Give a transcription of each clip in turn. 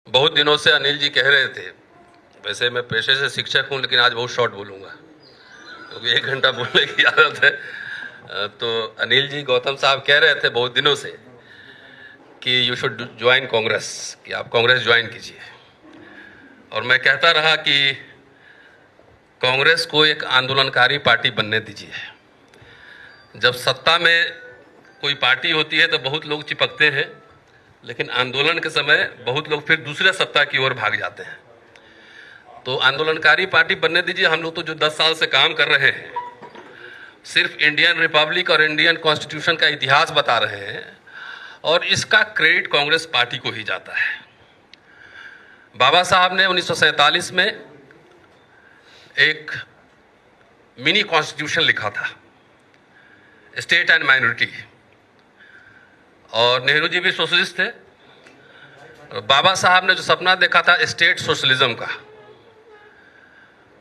बहुत दिनों से अनिल जी कह रहे थे, वैसे मैं पेशे से शिक्षक हूं लेकिन आज बहुत शॉर्ट बोलूंगा क्योंकि 1 घंटा बोलने की आदत है। तो अनिल जी गौतम साहब कह रहे थे बहुत दिनों से कि यू शुड ज्वाइन कांग्रेस, कि आप कांग्रेस ज्वाइन कीजिए। और मैं कहता रहा कि कांग्रेस को एक आंदोलनकारी पार्टी बनने दीजिए। जब सत्ता में कोई पार्टी होती है तो बहुत लोग चिपकते हैं, लेकिन आंदोलन के समय बहुत लोग फिर दूसरे सत्ता की ओर भाग जाते हैं। तो आंदोलनकारी पार्टी बनने दीजिए। हम लोग तो जो 10 साल से काम कर रहे हैं, सिर्फ इंडियन रिपब्लिक और इंडियन कॉन्स्टिट्यूशन का इतिहास बता रहे हैं, और इसका क्रेडिट कांग्रेस पार्टी को ही जाता है। बाबा साहब ने 1947 में एक मिनी कॉन्स्टिट्यूशन लिखा था, स्टेट एंड माइनॉरिटी, और नेहरू जी भी सोशलिस्ट थे। बाबा साहब ने जो सपना देखा था स्टेट सोशलिज्म का,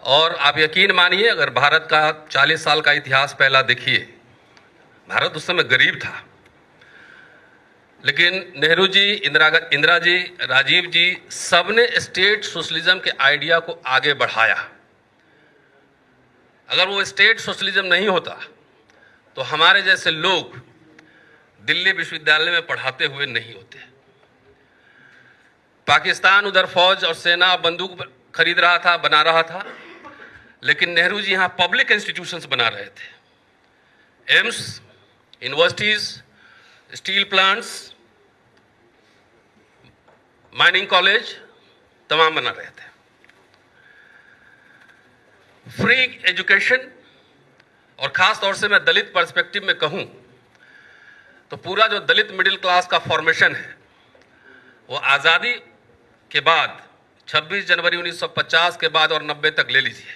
और आप यकीन मानिए, अगर भारत का 40 साल का इतिहास पहला देखिए, भारत उस समय गरीब था, लेकिन नेहरू जी, इंदिरा जी, राजीव जी, सबने स्टेट सोशलिज्म के आइडिया को आगे बढ़ाया। अगर वो स्टेट सोशलिज्म नहीं होता तो हमारे जैसे लोग दिल्ली विश्वविद्यालय में पढ़ाते हुए नहीं होते। पाकिस्तान उधर फौज और सेना बंदूक खरीद रहा था, बना रहा था, लेकिन नेहरू जी यहाँ पब्लिक इंस्टीट्यूशंस बना रहे थे। AIIMS, universities, steel plants, mining college तमाम बना रहे थे। फ्री एजुकेशन, और खास तौर से मैं दलित पर्सपेक्टिव में कहूं तो पूरा जो दलित मिडिल क्लास का फॉर्मेशन है वो आज़ादी के बाद 26 जनवरी 1950 के बाद और 90 तक ले लीजिए,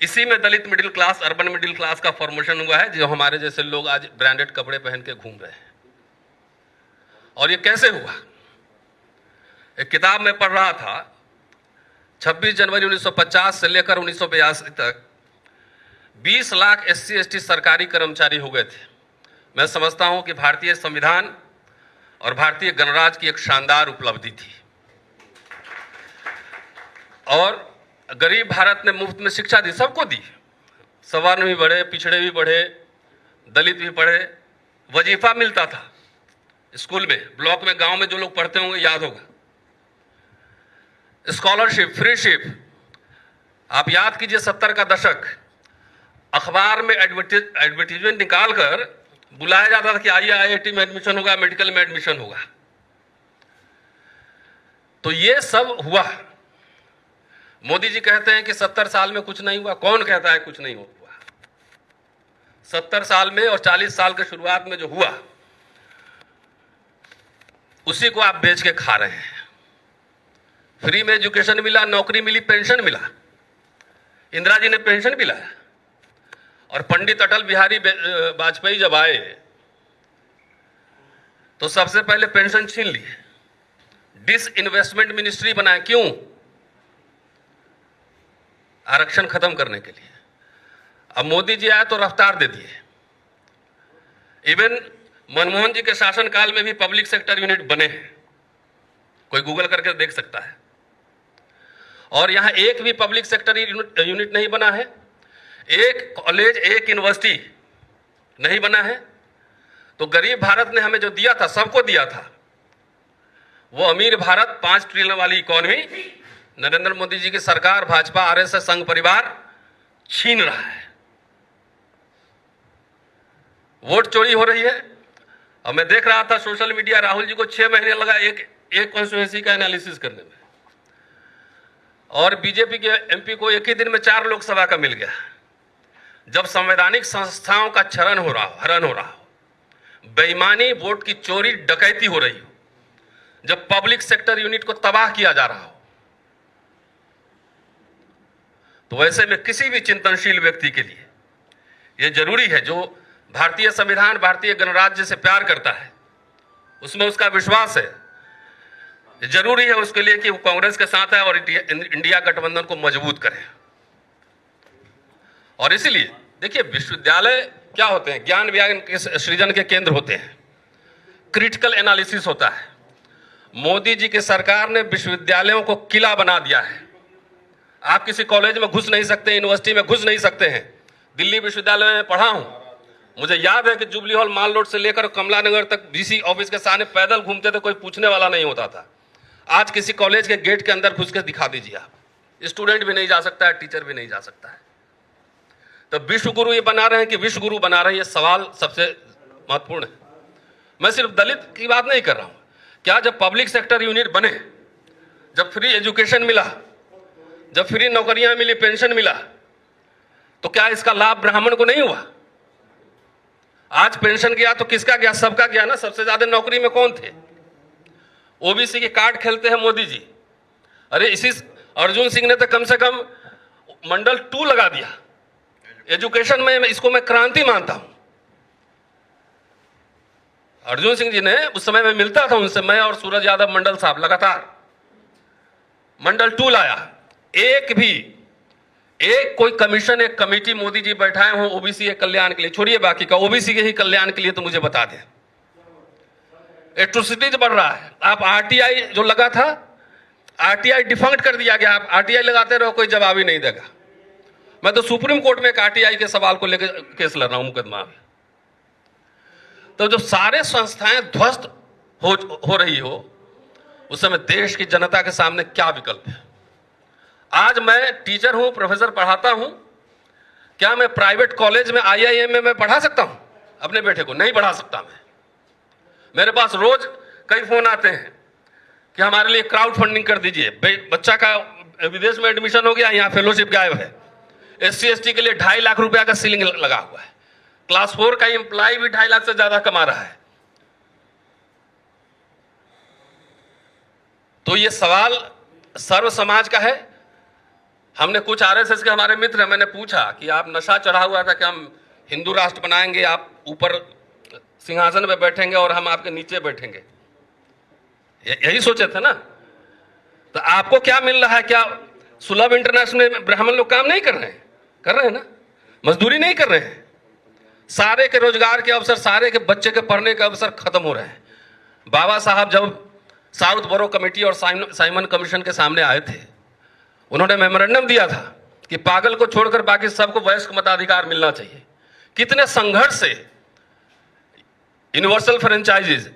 इसी में Dalit middle class, urban middle class का फॉर्मेशन हुआ है, जो हमारे जैसे लोग आज ब्रांडेड कपड़े पहन के घूम रहे हैं। और ये कैसे हुआ? एक किताब में पढ़ रहा था, 26 जनवरी 1950 से लेकर 1982 तक 20 लाख SC ST सरकारी कर्मचारी हो गए थे। मैं समझता हूं कि भारतीय संविधान और भारतीय गणराज्य की एक शानदार उपलब्धि थी। और गरीब भारत ने मुफ्त में शिक्षा दी, सबको दी। सवर्ण भी बढ़े, पिछड़े भी बढ़े, दलित भी पढ़े, वजीफा मिलता था स्कूल में, ब्लॉक में, गांव में जो लोग पढ़ते होंगे याद होगा। Scholarship, freeship. आप याद कीजिए 70 का दशक, अखबार में एडवर्टीजमेंट निकालकर बुलाया जाता था कि आइए IIT में एडमिशन होगा, मेडिकल में एडमिशन होगा। तो ये सब हुआ। मोदी जी कहते हैं कि 70 साल में कुछ नहीं हुआ। कौन कहता है कुछ नहीं हुआ? 70 साल में और 40 साल के शुरुआत में जो हुआ उसी को आप बेच के खा रहे हैं। फ्री में एजुकेशन मिला, नौकरी मिली, पेंशन मिला। इंदिरा जी ने पेंशन भी लाया, और पंडित अटल बिहारी वाजपेयी जब आए तो सबसे पहले पेंशन छीन लिए, डिसइन्वेस्टमेंट मिनिस्ट्री बनाए। क्यों? आरक्षण खत्म करने के लिए। अब मोदी जी आए तो रफ्तार दे दिए। इवन मनमोहन जी के शासनकाल में भी पब्लिक सेक्टर यूनिट बने हैं, कोई गूगल करके देख सकता है। और यहां एक भी पब्लिक सेक्टर यूनिट नहीं बना है, एक कॉलेज, एक यूनिवर्सिटी नहीं बना है। तो गरीब भारत ने हमें जो दिया था, सबको दिया था, वो अमीर भारत, 5 ट्रिलियन वाली इकॉनमी नरेंद्र मोदी जी की सरकार, भाजपा, RSS संघ परिवार छीन रहा है। वोट चोरी हो रही है। और मैं देख रहा था सोशल मीडिया, राहुल जी को 6 महीने लगा एक कॉन्स्टिट्यूएंसी का एनालिसिस करने में, और बीजेपी के MP को एक ही दिन में 4 लोकसभा का मिल गया। जब संवैधानिक संस्थाओं का हनन हो रहा हो, बेईमानी, वोट की चोरी, डकैती हो रही हो, जब पब्लिक सेक्टर यूनिट को तबाह किया जा रहा हो, तो वैसे में किसी भी चिंतनशील व्यक्ति के लिए यह जरूरी है, जो भारतीय संविधान, भारतीय गणराज्य से प्यार करता है, उसमें उसका विश्वास है, जरूरी है उसके लिए कि वो कांग्रेस के साथ है और इंडिया गठबंधन को मजबूत करे। और इसीलिए देखिए, विश्वविद्यालय क्या होते हैं? ज्ञान विज्ञान के सृजन के केंद्र होते हैं। क्रिटिकल एनालिसिस होता है। मोदी जी की सरकार ने विश्वविद्यालयों को किला बना दिया है। आप किसी कॉलेज में घुस नहीं सकते, यूनिवर्सिटी में घुस नहीं सकते हैं। दिल्ली विश्वविद्यालय में पढ़ा हूं, मुझे याद है कि जुबली हॉल माल रोड से लेकर कमला नगर तक डीसी ऑफिस के सामने पैदल घूमते थे, कोई पूछने वाला नहीं होता था। आज किसी कॉलेज के गेट के अंदर घुस के दिखा दीजिए आप, स्टूडेंट भी नहीं जा सकता है, टीचर भी नहीं जा सकता है। तो विश्व गुरु ये बना रहे हैं कि विश्व गुरु बना रहे हैं, ये सवाल सबसे महत्वपूर्ण है। मैं सिर्फ दलित की बात नहीं कर रहा हूं। क्या जब पब्लिक सेक्टर यूनिट बने, जब फ्री एजुकेशन मिला, जब फ्री नौकरियां मिली, पेंशन मिला, तो क्या इसका लाभ ब्राह्मण को नहीं हुआ? आज पेंशन गया तो किसका गया? सबका गया ना। सबसे ज्यादा नौकरी में कौन थे? ओबीसी के कार्ड खेलते हैं मोदी जी। अरे इसी अर्जुन सिंह ने तो कम से कम मंडल 2 लगा दिया एजुकेशन में। इसको मैं क्रांति मानता हूं। अर्जुन सिंह जी ने, उस समय में मिलता था उनसे, मैं और सूरज यादव मंडल साहब लगातार मंडल 2 लाया। एक कोई कमीशन, एक कमेटी मोदी जी बैठाए हों ओबीसी के कल्याण के लिए, छोड़िए बाकी का, ओबीसी के ही कल्याण के लिए, तो मुझे बता दें। एट्रोसिटीज बढ़ रहा है। आप आरटीआई जो लगा था, आरटीआई डिफंक्ट कर दिया गया। आप आरटीआई लगाते रहो, कोई जवाब ही नहीं देगा। मैं तो सुप्रीम कोर्ट में एक आरटीआई के सवाल को लेकर केस लड़ रहा हूं, मुकदमा में। तो जो सारे संस्थाएं ध्वस्त हो रही हो, उस समय देश की जनता के सामने क्या विकल्प है? आज मैं टीचर हूं, प्रोफेसर पढ़ाता हूं। क्या मैं प्राइवेट कॉलेज में, आईआईएम में मैं पढ़ा सकता हूं अपने बेटे को? नहीं पढ़ा सकता मैं। मेरे पास रोज कई फोन आते हैं कि हमारे लिए क्राउड फंडिंग कर दीजिए, बच्चा का विदेश में एडमिशन हो गया, यहां फेलोशिप गायब है। SC ST के लिए 2.5 लाख रुपया का सीलिंग लगा हुआ है। क्लास 4 का एम्प्लॉय भी 2.5 लाख से ज्यादा कमा रहा है। तो ये सवाल सर्व समाज का है। हमने कुछ आरएसएस के हमारे मित्र हैं, मैंने पूछा कि आप नशा चढ़ा हुआ था कि हम हिंदू राष्ट्र बनाएंगे, आप ऊपर सिंहासन पे बैठेंगे और हम आपके नीचे बैठेंगे, यही सोचे थे ना? तो आपको क्या मिल रहा है? क्या सुलभ इंटरनेशनल में ब्राह्मण लोग काम नहीं कर रहे हैं? कर रहे हैं ना। मजदूरी नहीं कर रहे हैं। सारे के रोजगार के अवसर, सारे के बच्चे के पढ़ने के अवसर खत्म हो रहे हैं। बाबा साहब जब साउथ बोरो कमेटी और साइमन कमीशन के सामने आए थे, उन्होंने मेमोरेंडम दिया था कि पागल को छोड़कर बाकी सबको वयस्क मताधिकार मिलना चाहिए। कितने संघर्ष से यूनिवर्सल फ्रेंचाइजीज,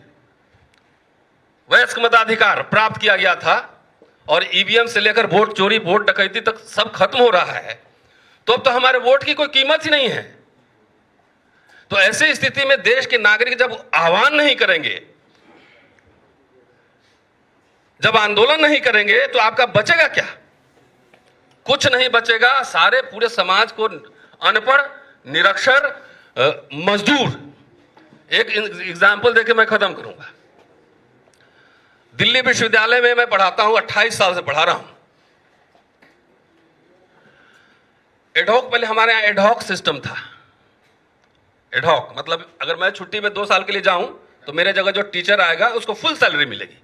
वयस्क मताधिकार प्राप्त किया गया था, और ईवीएम से लेकर वोट चोरी, वोट डकैती तक सब खत्म हो रहा है। तो अब तो हमारे वोट की कोई कीमत ही नहीं है। तो ऐसी स्थिति में देश के नागरिक जब आह्वान नहीं करेंगे, जब आंदोलन नहीं करेंगे, तो आपका बचेगा क्या? कुछ नहीं बचेगा। सारे पूरे समाज को अनपढ़, निरक्षर, मजदूर। एक एग्जाम्पल देके मैं खत्म करूंगा। दिल्ली विश्वविद्यालय में मैं पढ़ाता हूं, 28 साल से पढ़ा रहा हूं। एडहॉक, पहले हमारे यहां एडहॉक सिस्टम था। एडहॉक मतलब अगर मैं छुट्टी में 2 साल के लिए जाऊं तो मेरे जगह जो टीचर आएगा उसको फुल सैलरी मिलेगी।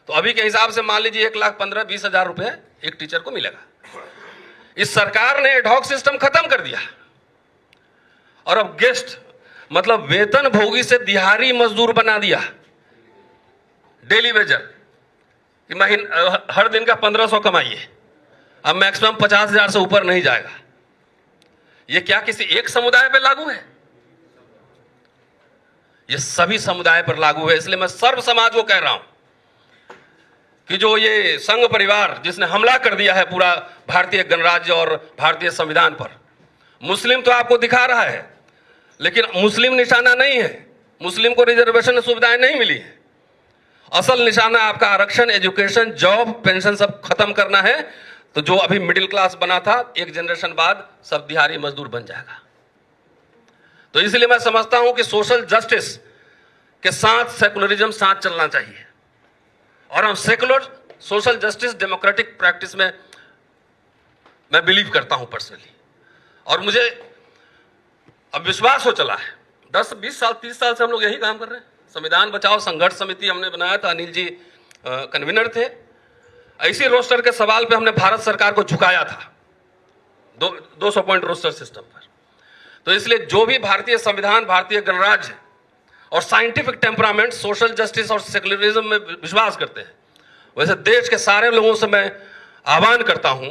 तो अभी के हिसाब से मान लीजिए 1,15,20 हजार रुपए एक टीचर को मिलेगा। इस सरकार ने एडहॉक सिस्टम खत्म कर दिया और अब गेस्ट मतलब वेतन भोगी से दिहाड़ी मजदूर बना दिया, डेली वेजर। हर दिन का 1500 कमाइए, अब मैक्सिमम 50,000 से ऊपर नहीं जाएगा। ये क्या किसी एक समुदाय पर लागू है? ये सभी समुदाय पर लागू है। इसलिए मैं सर्व समाज को कह रहा हूं कि जो ये संघ परिवार जिसने हमला कर दिया है पूरा भारतीय गणराज्य और भारतीय संविधान पर, मुस्लिम तो आपको दिखा रहा है, लेकिन मुस्लिम निशाना नहीं है। मुस्लिम को रिजर्वेशन सुविधाएं नहीं मिली है। असल निशाना आपका आरक्षण, एजुकेशन, जॉब, पेंशन सब खत्म करना है। तो जो अभी मिडिल क्लास बना था, एक जनरेशन बाद सब दिहाड़ी मजदूर बन जाएगा। तो इसलिए मैं समझता हूं कि सोशल जस्टिस के साथ सेकुलरिज्म साथ चलना चाहिए, और हम secular social justice democratic practice में मैं बिलीव करता हूं पर्सनली। और मुझे अब विश्वास हो चला है, 10, 20 साल, 30 साल से हम लोग यही काम कर रहे हैं। संविधान बचाओ संघर्ष समिति हमने बनाया था, अनिल जी कन्वीनर थे। ऐसी रोस्टर के सवाल पे हमने भारत सरकार को झुकाया था 200 पॉइंट रोस्टर सिस्टम पर। तो इसलिए जो भी भारतीय संविधान, भारतीय गणराज्य और साइंटिफिक टेम्परामेंट, सोशल जस्टिस और सेकुलरिज्म में विश्वास करते हैं। वैसे देश के सारे लोगों से मैं आह्वान करता हूं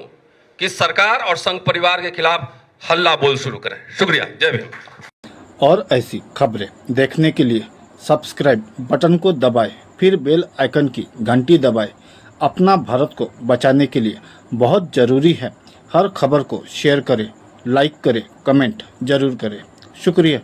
कि सरकार और संघ परिवार के खिलाफ हल्ला बोल शुरू करें। शुक्रिया। जय भीम। और ऐसी खबरें देखने के लिए सब्सक्राइब बटन को दबाएं, फिर बेल आइकन की घंटी दबाएं। अपना भारत को बचाने के लिए बहुत ज़रूरी है। हर खबर को शेयर करें, लाइक करें, कमेंट जरूर करें। शुक्रिया।